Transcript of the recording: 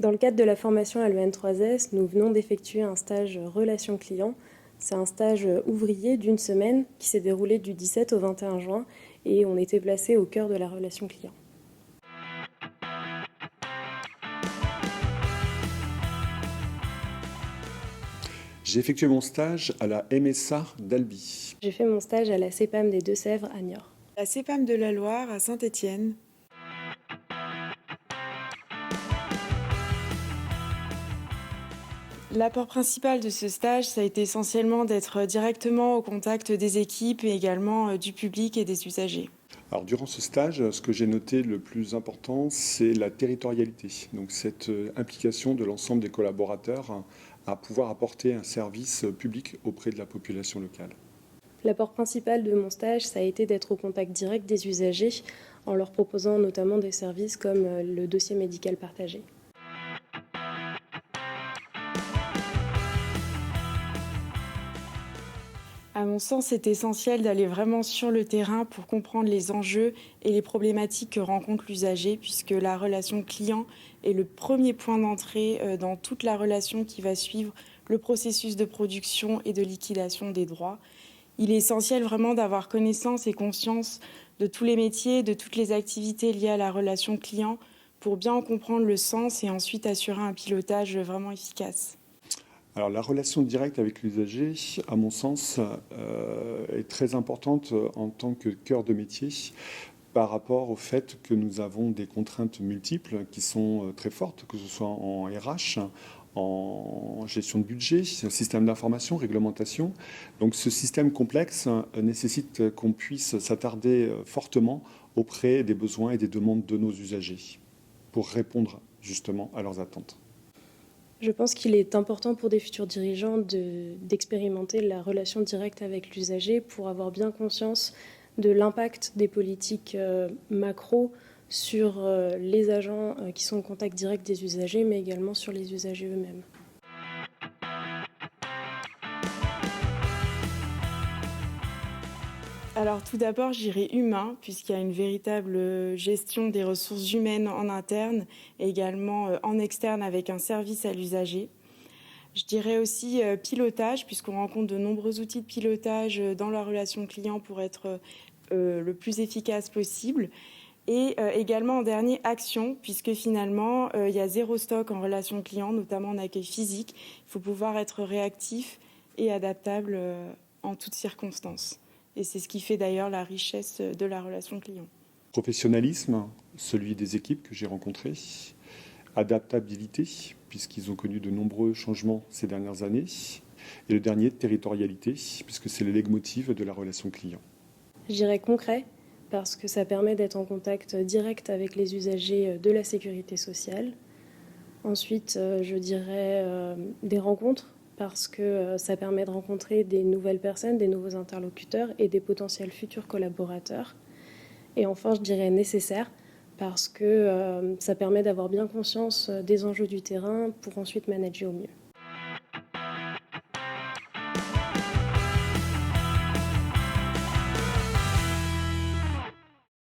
Dans le cadre de la formation à l'EN3S, nous venons d'effectuer un stage relation client. C'est un stage ouvrier d'une semaine qui s'est déroulé du 17 au 21 juin et on était placé au cœur de la relation client. J'ai effectué mon stage à la MSA d'Albi. J'ai fait mon stage à la CEPAM des Deux-Sèvres à Niort. La CEPAM de la Loire à Saint-Étienne. L'apport principal de ce stage, ça a été essentiellement d'être directement au contact des équipes et également du public et des usagers. Alors, durant ce stage, ce que j'ai noté le plus important, c'est la territorialité. Donc, cette implication de l'ensemble des collaborateurs à pouvoir apporter un service public auprès de la population locale. L'apport principal de mon stage, ça a été d'être au contact direct des usagers en leur proposant notamment des services comme le dossier médical partagé. À mon sens, c'est essentiel d'aller vraiment sur le terrain pour comprendre les enjeux et les problématiques que rencontre l'usager, puisque la relation client est le premier point d'entrée dans toute la relation qui va suivre le processus de production et de liquidation des droits. Il est essentiel vraiment d'avoir connaissance et conscience de tous les métiers, de toutes les activités liées à la relation client pour bien en comprendre le sens et ensuite assurer un pilotage vraiment efficace. Alors, la relation directe avec l'usager, à mon sens, est très importante en tant que cœur de métier par rapport au fait que nous avons des contraintes multiples qui sont très fortes, que ce soit en RH, en gestion de budget, système d'information, réglementation. Donc ce système complexe nécessite qu'on puisse s'attarder fortement auprès des besoins et des demandes de nos usagers pour répondre justement à leurs attentes. Je pense qu'il est important pour des futurs dirigeants d'expérimenter la relation directe avec l'usager pour avoir bien conscience de l'impact des politiques macro sur les agents qui sont en contact direct des usagers, mais également sur les usagers eux-mêmes. Alors tout d'abord, je dirais humain, puisqu'il y a une véritable gestion des ressources humaines en interne et également en externe avec un service à l'usager. Je dirais aussi pilotage, puisqu'on rencontre de nombreux outils de pilotage dans la relation client pour être le plus efficace possible. Et également en dernier, action, puisque finalement, il y a zéro stock en relation client, notamment en accueil physique. Il faut pouvoir être réactif et adaptable en toutes circonstances. Et c'est ce qui fait d'ailleurs la richesse de la relation client. Professionnalisme, celui des équipes que j'ai rencontrées. Adaptabilité, puisqu'ils ont connu de nombreux changements ces dernières années. Et le dernier, territorialité, puisque c'est le leitmotiv de la relation client. Je dirais concret, parce que ça permet d'être en contact direct avec les usagers de la sécurité sociale. Ensuite, je dirais des rencontres, parce que ça permet de rencontrer des nouvelles personnes, des nouveaux interlocuteurs et des potentiels futurs collaborateurs. Et enfin, je dirais nécessaire, parce que ça permet d'avoir bien conscience des enjeux du terrain pour ensuite manager au mieux.